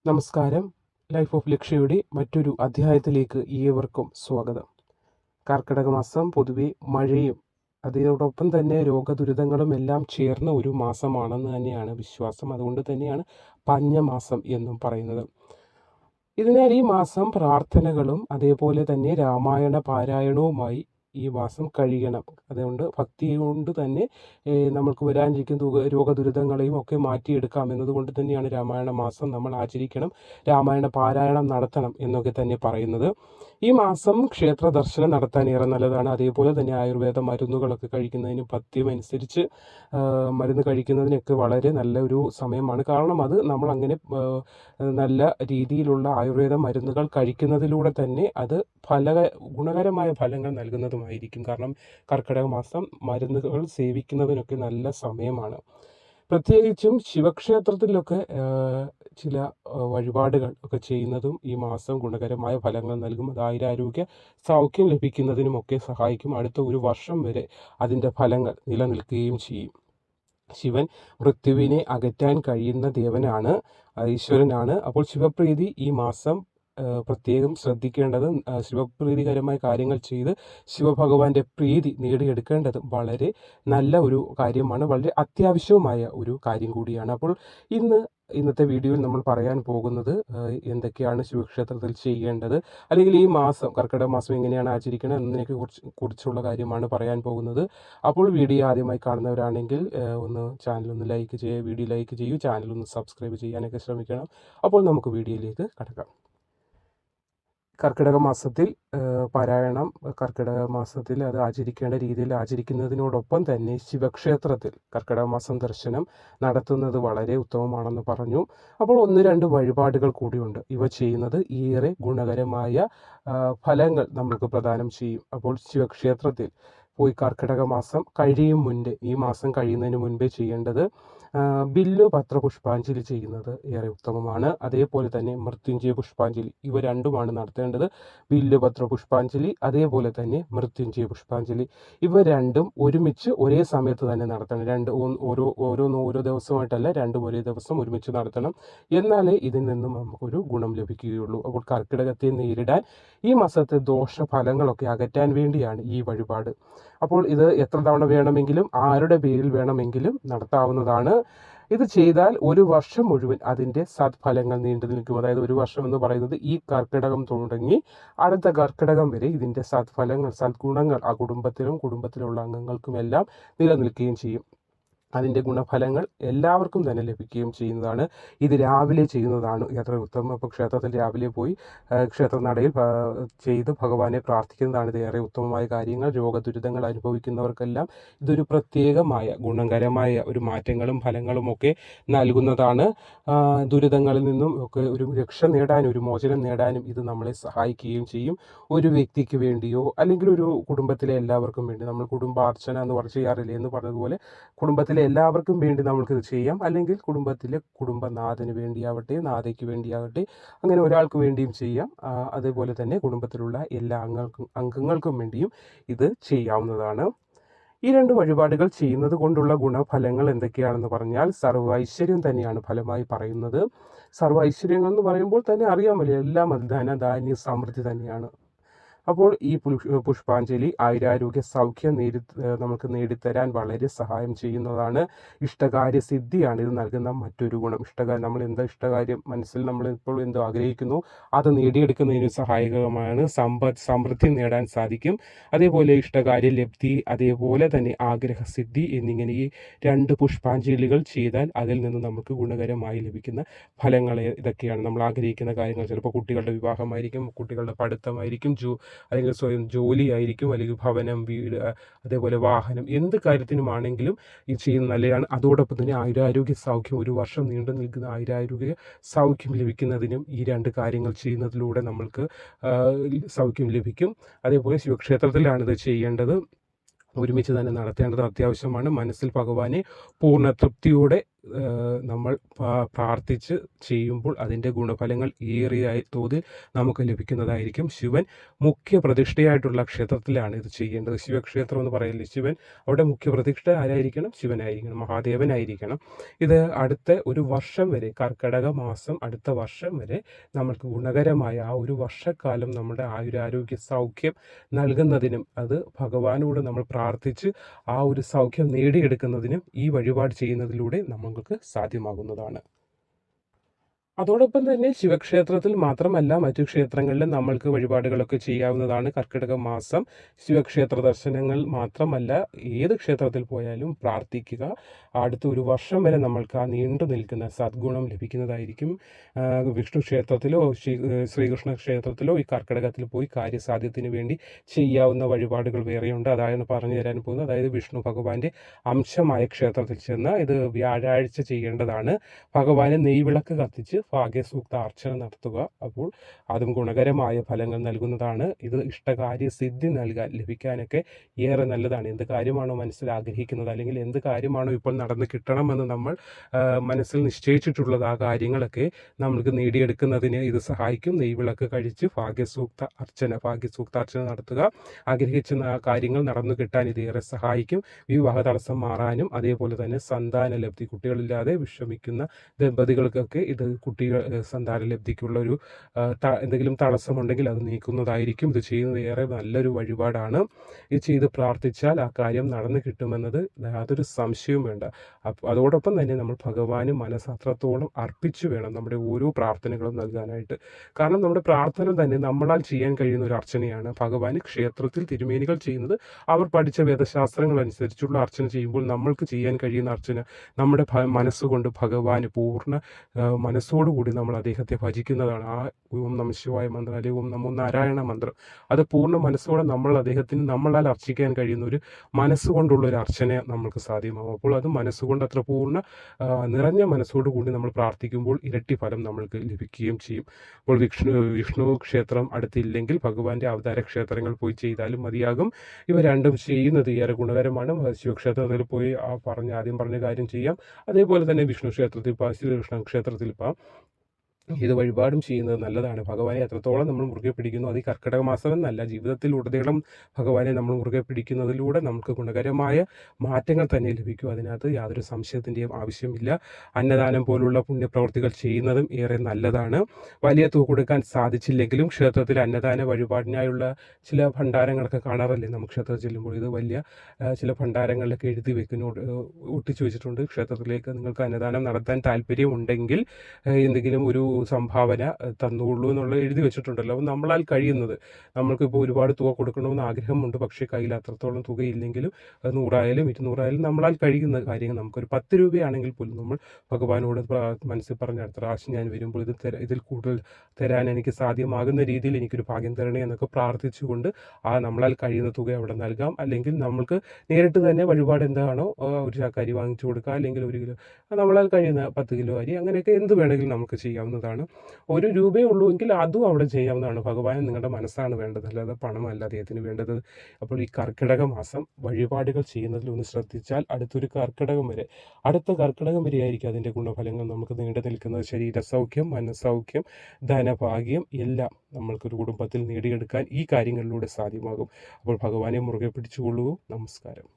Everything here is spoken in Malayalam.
നമസ്കാരം. ലൈഫ് ഓഫ് ലക്ഷ്യയുടെ മറ്റൊരു അധ്യായത്തിലേക്ക് ഏവർക്കും സ്വാഗതം. കർക്കിടക മാസം പൊതുവെ മഴയും അതോടൊപ്പം തന്നെ രോഗദുരിതങ്ങളും എല്ലാം ചേർന്ന ഒരു മാസമാണെന്ന് തന്നെയാണ് വിശ്വാസം. അതുകൊണ്ട് തന്നെയാണ് പഞ്ഞമാസം എന്നും പറയുന്നത്. ഇതിനാൽ ഈ മാസം പ്രാർത്ഥനകളും അതേപോലെ തന്നെ രാമായണ പാരായണവുമായി ഈ മാസം കഴിയണം. അതുകൊണ്ട് ഭക്തി കൊണ്ട് തന്നെ നമ്മൾക്ക് വരാനിരിക്കുന്ന രോഗദുരിതങ്ങളെയും ഒക്കെ മാറ്റിയെടുക്കാം എന്നതുകൊണ്ട് തന്നെയാണ് രാമായണ മാസം നമ്മൾ ആചരിക്കണം, രാമായണ പാരായണം നടത്തണം എന്നൊക്കെ തന്നെ പറയുന്നത്. ഈ മാസം ക്ഷേത്ര ദർശനം നടത്താൻ ഏറെ നല്ലതാണ്. അതേപോലെ തന്നെ ആയുർവേദ മരുന്നുകളൊക്കെ കഴിക്കുന്നതിന് പഥ്യം അനുസരിച്ച് മരുന്ന് കഴിക്കുന്നതിനൊക്കെ വളരെ നല്ല ഒരു സമയമാണ്. കാരണം അത് നമ്മൾ അങ്ങനെ നല്ല രീതിയിലുള്ള ആയുർവേദ മരുന്നുകൾ കഴിക്കുന്നതിലൂടെ തന്നെ അത് ഗുണകരമായ ഫലങ്ങൾ നൽകുന്നതുമായിരിക്കും. കാരണം കർക്കിടക മാസം മരുന്നുകൾ സേവിക്കുന്നതിനൊക്കെ നല്ല സമയമാണ്. പ്രത്യേകിച്ചും ശിവക്ഷേത്രത്തിലൊക്കെ ചില വഴിപാടുകൾ ഒക്കെ ചെയ്യുന്നതും ഈ മാസം ഗുണകരമായ ഫലങ്ങൾ നൽകും. അത് ആയുരാരോഗ്യ സൗഖ്യം ലഭിക്കുന്നതിനുമൊക്കെ സഹായിക്കും. അടുത്ത ഒരു വർഷം വരെ അതിൻ്റെ ഫലങ്ങൾ നിലനിൽക്കുകയും ചെയ്യും. ശിവൻ മൃത്യുവിനെ അകറ്റാൻ കഴിയുന്ന ദേവനാണ്, ഈശ്വരനാണ്. അപ്പോൾ ശിവപ്രീതി ഈ മാസം പ്രത്യേകം ശ്രദ്ധിക്കേണ്ടത്, ശിവപ്രീതികരമായ കാര്യങ്ങൾ ചെയ്ത് ശിവഭഗവാന്റെ പ്രീതി നേടിയെടുക്കേണ്ടത് വളരെ നല്ല ഒരു കാര്യമാണ്, വളരെ അത്യാവശ്യവുമായ ഒരു കാര്യം കൂടിയാണ്. അപ്പോൾ ഇന്നത്തെ വീഡിയോയിൽ നമ്മൾ പറയാൻ പോകുന്നത് എന്തൊക്കെയാണ് ശിവക്ഷേത്രത്തിൽ ചെയ്യേണ്ടത്, അല്ലെങ്കിൽ ഈ മാസം കർക്കിടക മാസം എങ്ങനെയാണ് ആചരിക്കണം എന്നതിനെ കുറിച്ചുള്ള കാര്യമാണ് പറയാൻ പോകുന്നത്. അപ്പോൾ വീഡിയോ ആദ്യമായി കാണുന്നവരാണെങ്കിൽ ചാനൽ ഒന്ന് ലൈക്ക് ചെയ്യുക, വീഡിയോ ലൈക്ക് ചെയ്യൂ, ചാനൽ ഒന്ന് സബ്സ്ക്രൈബ് ചെയ്യാനൊക്കെ ശ്രമിക്കണം. അപ്പോൾ നമുക്ക് വീഡിയോയിലേക്ക് കടക്കാം. കർക്കിടക മാസത്തിൽ പാരായണം കർക്കിടക മാസത്തിൽ അത് ആചരിക്കേണ്ട രീതിയിൽ ആചരിക്കുന്നതിനോടൊപ്പം തന്നെ ശിവക്ഷേത്രത്തിൽ കർക്കിടക മാസം ദർശനം നടത്തുന്നത് വളരെ ഉത്തമമാണെന്ന് പറഞ്ഞു. അപ്പോൾ 1-2 വഴിപാടുകൾ കൂടിയുണ്ട്. ഇവ ചെയ്യുന്നത് ഏറെ ഗുണകരമായ ഫലങ്ങൾ നമുക്ക് പ്രദാനം ചെയ്യും. അപ്പോൾ ശിവക്ഷേത്രത്തിൽ പോയി കർക്കിടക മാസം കഴിയും മുൻപേ, ഈ മാസം കഴിയുന്നതിന് മുൻപേ ചെയ്യേണ്ടത് ബില്ലു പത്ര പുഷ്പാഞ്ജലി ചെയ്യുന്നത് ഏറെ ഉത്തമമാണ്. അതേപോലെ തന്നെ മൃത്യുഞ്ജയ പുഷ്പാഞ്ജലി, ഇവ രണ്ടുമാണ് നടത്തേണ്ടത്. ബില്ലു പത്ര പുഷ്പാഞ്ജലി അതേപോലെ തന്നെ മൃത്യുഞ്ജയ പുഷ്പാഞ്ജലി, ഇവ രണ്ടും ഒരുമിച്ച് ഒരേ സമയത്ത് തന്നെ നടത്തണം. ഓരോ ദിവസമായിട്ടല്ല, രണ്ടും ഒരേ ദിവസം ഒരുമിച്ച് നടത്തണം. എന്നാലേ ഇതിൽ നിന്നും നമുക്കൊരു ഗുണം ലഭിക്കുകയുള്ളൂ. അപ്പോൾ കർക്കിടകത്തെ നേരിടാൻ, ഈ മാസത്തെ ദോഷഫലങ്ങളൊക്കെ അകറ്റാൻ വേണ്ടിയാണ് ഈ വഴിപാട്. അപ്പോൾ ഇത് എത്ര തവണ വേണമെങ്കിലും ആരുടെ പേരിൽ വേണമെങ്കിലും നടത്താവുന്നതാണ്. ഇത് ചെയ്താൽ ഒരു വർഷം മുഴുവൻ അതിൻ്റെ സത്ഫലങ്ങൾ നീണ്ടു നിൽക്കും. അതായത് ഒരു വർഷം എന്ന് പറയുന്നത് ഈ കർക്കിടകം തുടങ്ങി അടുത്ത കർക്കിടകം വരെ ഇതിൻ്റെ സത്ഫലങ്ങൾ, സദ്ഗുണങ്ങൾ ആ കുടുംബത്തിലുള്ള അംഗങ്ങൾക്കുമെല്ലാം നിലനിൽക്കുകയും ചെയ്യും. അതിൻ്റെ ഗുണഫലങ്ങൾ എല്ലാവർക്കും തന്നെ ലഭിക്കുകയും ചെയ്യുന്നതാണ്. ഇത് രാവിലെ ചെയ്യുന്നതാണ് എത്ര ഉത്തമം. അപ്പോൾ ക്ഷേത്രത്തിൽ രാവിലെ പോയി ക്ഷേത്രനടയിൽ ചെയ്ത് ഭഗവാനെ പ്രാർത്ഥിക്കുന്നതാണ് ഇത് ഏറെ ഉത്തമമായ കാര്യങ്ങൾ. രോഗദുരിതങ്ങൾ അനുഭവിക്കുന്നവർക്കെല്ലാം ഇതൊരു പ്രത്യേകമായ ഗുണകരമായ ഒരു മാറ്റങ്ങളും ഫലങ്ങളും ഒക്കെ നൽകുന്നതാണ്. ദുരിതങ്ങളിൽ നിന്നും ഒക്കെ ഒരു രക്ഷ നേടാനും ഒരു മോചനം നേടാനും ഇത് നമ്മളെ സഹായിക്കുകയും ചെയ്യും. ഒരു വ്യക്തിക്ക് വേണ്ടിയോ അല്ലെങ്കിൽ ഒരു കുടുംബത്തിലെ എല്ലാവർക്കും വേണ്ടി, നമ്മൾ കുടുംബാർച്ചന എന്ന് ചെയ്യാറില്ലേ എന്ന് പറഞ്ഞതുപോലെ കുടുംബത്തിലെ എല്ലാവർക്കും വേണ്ടി നമ്മൾക്കിത് ചെയ്യാം. അല്ലെങ്കിൽ കുടുംബനാഥന് വേണ്ടിയാവട്ടെ, നാഥയ്ക്ക് വേണ്ടിയാവട്ടെ, അങ്ങനെ ഒരാൾക്ക് വേണ്ടിയും ചെയ്യാം. അതേപോലെ തന്നെ കുടുംബത്തിലുള്ള എല്ലാ അംഗങ്ങൾക്കും വേണ്ടിയും ഇത് ചെയ്യാവുന്നതാണ്. ഈ 2 വഴിപാടുകൾ ചെയ്യുന്നത് കൊണ്ടുള്ള ഗുണഫലങ്ങൾ എന്തൊക്കെയാണെന്ന് പറഞ്ഞാൽ, സർവൈശ്വര്യം തന്നെയാണ് ഫലമായി പറയുന്നത്. സർവൈശ്വര്യങ്ങൾ എന്ന് പറയുമ്പോൾ തന്നെ അറിയാമല്ലോ, എല്ലാം ധന ധാന്യ സമൃദ്ധി തന്നെയാണ്. അപ്പോൾ ഈ പുഷ്പാഞ്ജലി ആയുരാരോഗ്യ സൗഖ്യം നമുക്ക് നേടിത്തരാൻ വളരെ സഹായം ചെയ്യുന്നതാണ്. ഇഷ്ടകാര്യ സിദ്ധിയാണ് ഇത് നൽകുന്ന മറ്റൊരു ഗുണം. നമ്മൾ ഇഷ്ടകാര്യം മനസ്സിൽ നമ്മൾ ഇപ്പോൾ എന്തോ ആഗ്രഹിക്കുന്നു അത് നേടിയെടുക്കുന്നതിന് സഹായകമാണ്. സമൃദ്ധി നേടാൻ സാധിക്കും. അതേപോലെ ഇഷ്ടകാര്യ ലബ്ധി, അതേപോലെ തന്നെ ആഗ്രഹസിദ്ധി എന്നിങ്ങനെ ഈ 2 പുഷ്പാഞ്ജലികൾ ചെയ്താൽ അതിൽ നിന്ന് നമുക്ക് ഗുണകരമായി ലഭിക്കുന്ന ഫലങ്ങൾ ഇതൊക്കെയാണ്. നമ്മൾ ആഗ്രഹിക്കുന്ന കാര്യങ്ങൾ, ചിലപ്പോൾ കുട്ടികളുടെ വിവാഹമായിരിക്കും, കുട്ടികളുടെ പഠിത്തമായിരിക്കും, അല്ലെങ്കിൽ സ്വയം ജോലിയായിരിക്കും, അല്ലെങ്കിൽ ഭവനം, വീട്, അതേപോലെ വാഹനം, എന്ത് കാര്യത്തിനുമാണെങ്കിലും ഇത് ചെയ്യുന്നത് നല്ലതാണ്. അതോടൊപ്പം തന്നെ ആയുരാരോഗ്യ സൗഖ്യം, ഒരു വർഷം നീണ്ടു നിൽക്കുന്ന ആയുരാരോഗ്യ സൗഖ്യം ലഭിക്കുന്നതിനും ഈ 2 കാര്യങ്ങൾ ചെയ്യുന്നതിലൂടെ നമ്മൾക്ക് സൗഖ്യം ലഭിക്കും. അതേപോലെ ശിവക്ഷേത്രത്തിലാണ് ഇത് ചെയ്യേണ്ടത്. ഒരുമിച്ച് തന്നെ നടത്തേണ്ടത് അത്യാവശ്യമാണ്. മനസ്സിൽ ഭഗവാനെ പൂർണ്ണ തൃപ്തിയോടെ നമ്മൾ പ്രാർത്ഥിച്ച് ചെയ്യുമ്പോൾ അതിൻ്റെ ഗുണഫലങ്ങൾ ഏറിയ തോതിൽ നമുക്ക് ലഭിക്കുന്നതായിരിക്കും. ശിവൻ മുഖ്യ പ്രതിഷ്ഠയായിട്ടുള്ള ക്ഷേത്രത്തിലാണ് ഇത് ചെയ്യേണ്ടത്. ശിവക്ഷേത്രം എന്ന് പറയില്ലേ, ശിവൻ അവിടെ മുഖ്യ പ്രതിഷ്ഠ ആരായിരിക്കണം? ശിവനായിരിക്കണം, മഹാദേവനായിരിക്കണം. ഇത് അടുത്ത ഒരു വർഷം വരെ, കർക്കിടക മാസം അടുത്ത വർഷം വരെ നമ്മൾക്ക് ഗുണകരമായ ആ ഒരു വർഷക്കാലം നമ്മുടെ ആയുരാരോഗ്യ സൗഖ്യം നൽകുന്നതിനും അത് ഭഗവാനോട് നമ്മൾ പ്രാർത്ഥിച്ച് ആ ഒരു സൗഖ്യം നേടിയെടുക്കുന്നതിനും ഈ വഴിപാട് ചെയ്യുന്നതിലൂടെ നമുക്ക് സാധ്യമാകുന്നതാണ്. അതോടൊപ്പം തന്നെ ശിവക്ഷേത്രത്തിൽ മാത്രമല്ല മറ്റു ക്ഷേത്രങ്ങളിലും നമ്മൾക്ക് വഴിപാടുകളൊക്കെ ചെയ്യാവുന്നതാണ്. കർക്കിടക മാസം ശിവക്ഷേത്ര ദർശനങ്ങൾ മാത്രമല്ല, ഏത് ക്ഷേത്രത്തിൽ പോയാലും പ്രാർത്ഥിക്കുക. അടുത്ത ഒരു വർഷം വരെ നമ്മൾക്ക് ആ നീണ്ടു നിൽക്കുന്ന സദ്ഗുണം ലഭിക്കുന്നതായിരിക്കും. വിഷ്ണു ക്ഷേത്രത്തിലോ ശ്രീകൃഷ്ണ ക്ഷേത്രത്തിലോ ഈ കർക്കിടകത്തിൽ പോയി കാര്യസാധ്യത്തിന് വേണ്ടി ചെയ്യാവുന്ന വഴിപാടുകൾ വേറെയുണ്ട്. അതാണ് പറഞ്ഞു തരാൻ പോകുന്നത്. അതായത് വിഷ്ണു ഭഗവാന്റെ അംശമായ ക്ഷേത്രത്തിൽ ചെന്ന് ഇത് വ്യാഴാഴ്ച ചെയ്യേണ്ടതാണ്. ഭഗവാനെ നെയ്വിളക്ക് കത്തിച്ച് ഭാഗ്യസൂക്ത അർച്ചന നടത്തുക. അപ്പോൾ അതും ഗുണകരമായ ഫലങ്ങൾ നൽകുന്നതാണ്. ഇത് ഇഷ്ടകാര്യ സിദ്ധി ലഭിക്കാനൊക്കെ ഏറെ നല്ലതാണ്. എന്ത് കാര്യമാണോ മനസ്സിൽ ആഗ്രഹിക്കുന്നത്, അല്ലെങ്കിൽ എന്ത് കാര്യമാണോ ഇപ്പോൾ നടന്ന് കിട്ടണമെന്ന് നമ്മൾ മനസ്സിൽ നിശ്ചയിച്ചിട്ടുള്ളത്, ആ കാര്യങ്ങളൊക്കെ നമ്മൾക്ക് നേടിയെടുക്കുന്നതിന് ഇത് സഹായിക്കും. നെയ്വിളക്ക് കഴിച്ച് ഭാഗ്യസൂക്താർച്ചന നടത്തുക. ആഗ്രഹിച്ച കാര്യങ്ങൾ നടന്നു കിട്ടാൻ ഇത് ഏറെ സഹായിക്കും. വിവാഹ തടസ്സം മാറാനും, അതേപോലെ തന്നെ സന്താന ലബ്ധി, കുട്ടികളില്ലാതെ വിഷമിക്കുന്ന ദമ്പതികൾക്കൊക്കെ ഇത് സന്താന ലബ്ധിക്കുള്ള ഒരു എന്തെങ്കിലും തടസ്സമുണ്ടെങ്കിൽ അത് നീക്കുന്നതായിരിക്കും. ഇത് ചെയ്യുന്നത് ഏറെ നല്ലൊരു വഴിപാടാണ്. ഇത് ചെയ്ത് പ്രാർത്ഥിച്ചാൽ ആ കാര്യം നടന്നു കിട്ടുമെന്നത് യാതൊരു സംശയവും വേണ്ട. അതോടൊപ്പം തന്നെ നമ്മൾ ഭഗവാന് മനസ്സാത്രത്തോളം അർപ്പിച്ചു വേണം നമ്മുടെ ഓരോ പ്രാർത്ഥനകളും നൽകാനായിട്ട്. കാരണം നമ്മുടെ പ്രാർത്ഥന തന്നെ നമ്മളാൽ ചെയ്യാൻ കഴിയുന്ന ഒരു അർച്ചനയാണ്. ഭഗവാന് ക്ഷേത്രത്തിൽ തിരുമേനികൾ ചെയ്യുന്നത് അവർ പഠിച്ച വേദശാസ്ത്രങ്ങൾ അനുസരിച്ചുള്ള അർച്ചന ചെയ്യുമ്പോൾ നമ്മൾക്ക് ചെയ്യാൻ കഴിയുന്ന അർച്ചന നമ്മുടെ മനസ്സുകൊണ്ട് ഭഗവാന് പൂർണ്ണ മനസ്സോടുകൂടി നമ്മൾ അദ്ദേഹത്തെ ഭജിക്കുന്നതാണ്. ആ ഓം നമ ശിവായ മന്ത്രം, അല്ലെങ്കിൽ ഓം നമോ നാരായണ മന്ത്രം, അത് പൂർണ്ണ മനസ്സോടെ നമ്മൾ അദ്ദേഹത്തിന് നമ്മളാൽ അർച്ചിക്കാൻ കഴിയുന്ന ഒരു മനസ്സുകൊണ്ടുള്ള ഒരു അർച്ചന നമ്മൾക്ക് സാധ്യമാകും. അപ്പോൾ അത് മനസ്സുകൊണ്ട് അത്ര പൂർണ്ണ നിറഞ്ഞ മനസ്സോടുകൂടി നമ്മൾ പ്രാർത്ഥിക്കുമ്പോൾ ഇരട്ടി ഫലം നമ്മൾക്ക് ലഭിക്കുകയും ചെയ്യും. അപ്പോൾ വിഷ്ണു ക്ഷേത്രം അടുത്തില്ലെങ്കിൽ ഭഗവാന്റെ അവതാര ക്ഷേത്രങ്ങൾ പോയി ചെയ്താലും മതിയാകും. ഇവ രണ്ടും ചെയ്യുന്നത് ഏറെ ഗുണകരമാണ്. ശിവക്ഷേത്രത്തിൽ പോയി ആദ്യം പറഞ്ഞ കാര്യം ചെയ്യാം. അതേപോലെ തന്നെ വിഷ്ണു ക്ഷേത്രത്തിൽ ശ്രീകൃഷ്ണ ക്ഷേത്രത്തിൽ ഇത് വഴിപാടും ചെയ്യുന്നത് നല്ലതാണ്. ഭഗവാനെ എത്രത്തോളം നമ്മൾ മുറുകെ പിടിക്കുന്നു, അത് ഈ കർക്കിടക മാസം എന്നല്ല, ജീവിതത്തിലുടനീളം ഭഗവാനെ നമ്മൾ മുറുകെ പിടിക്കുന്നതിലൂടെ നമുക്ക് ഗുണകരമായ മാറ്റങ്ങൾ തന്നെ ലഭിക്കും. അതിനകത്ത് യാതൊരു സംശയത്തിൻ്റെയും ആവശ്യമില്ല. അന്നദാനം പോലുള്ള പുണ്യപ്രവൃത്തികൾ ചെയ്യുന്നതും ഏറെ നല്ലതാണ്. വലിയ തുക കൊടുക്കാൻ സാധിച്ചില്ലെങ്കിലും ക്ഷേത്രത്തിൽ അന്നദാന വഴിപാടിനായുള്ള ചില ഭണ്ഡാരങ്ങളൊക്കെ കാണാറല്ലേ നമുക്ക് ക്ഷേത്രത്തിൽ ചെല്ലുമ്പോൾ. ഇത് വലിയ ചില ഭണ്ഡാരങ്ങളിലൊക്കെ എഴുതി ഒട്ടിച്ചു വെച്ചിട്ടുണ്ട്. ക്ഷേത്രത്തിലേക്ക് നിങ്ങൾക്ക് അന്നദാനം നടത്താൻ താല്പര്യമുണ്ടെങ്കിൽ എന്തെങ്കിലും ഒരു സംഭാവന തന്നുകൊള്ളൂ എന്നുള്ള എഴുതി വെച്ചിട്ടുണ്ടല്ലോ. അപ്പോൾ നമ്മളാൽ കഴിയുന്നത്, നമ്മൾക്കിപ്പോൾ ഒരുപാട് തുക കൊടുക്കണമെന്ന് ആഗ്രഹമുണ്ട്, പക്ഷേ കയ്യിൽ അത്രത്തോളം തുകയില്ലെങ്കിലും 100 200 നമ്മളാൽ കഴിയുന്ന കാര്യങ്ങൾ, നമുക്കൊരു 10 രൂപയാണെങ്കിൽ പോലും നമ്മൾ ഭഗവാനോട് മനസ്സിൽ പറഞ്ഞ അടുത്ത പ്രാവശ്യം ഞാൻ വരുമ്പോൾ ഇതിൽ കൂടുതൽ തരാൻ എനിക്ക് സാധ്യമാകുന്ന രീതിയിൽ എനിക്കൊരു ഭാഗ്യം തരണേ എന്നൊക്കെ പ്രാർത്ഥിച്ചുകൊണ്ട് നമ്മളാൽ കഴിയുന്ന തുക അവിടെ നൽകാം. അല്ലെങ്കിൽ നമ്മൾക്ക് നേരിട്ട് തന്നെ വഴിപാട് എന്താണോ ഒരു ചാക്ക് അരി വാങ്ങിച്ചു കൊടുക്കുക, അല്ലെങ്കിൽ 1 കിലോ, നമ്മളാൽ കഴിയുന്ന 10 കിലോ അരി, അങ്ങനെയൊക്കെ എന്ത് വേണമെങ്കിലും നമുക്ക് ചെയ്യാവുന്നതാണ്. 1 രൂപയേ ഉള്ളൂ എങ്കിൽ അതും അവിടെ ചെയ്യാവുന്നതാണ്. ഭഗവാന് നിങ്ങളുടെ മനസ്സാണ് വേണ്ടത്, അല്ലാതെ പണമല്ല അദ്ദേഹത്തിന് വേണ്ടത്. അപ്പോൾ ഈ കർക്കിടക മാസം വഴിപാടുകൾ ചെയ്യുന്നതിൽ ഒന്ന് ശ്രദ്ധിച്ചാൽ അടുത്ത കർക്കിടകം വരെ ആയിരിക്കും അതിൻ്റെ ഗുണഫലങ്ങൾ നമുക്ക് നീണ്ടു നിൽക്കുന്നത്. ശരീരസൗഖ്യം, മനസ്സൗഖ്യം, ധനഭാഗ്യം എല്ലാം നമ്മൾക്കൊരു കുടുംബത്തിൽ നേടിയെടുക്കാൻ ഈ കാര്യങ്ങളിലൂടെ സാധ്യമാകും. അപ്പോൾ ഭഗവാനെ മുറുകെ പിടിച്ചുകൊള്ളൂ. നമസ്കാരം.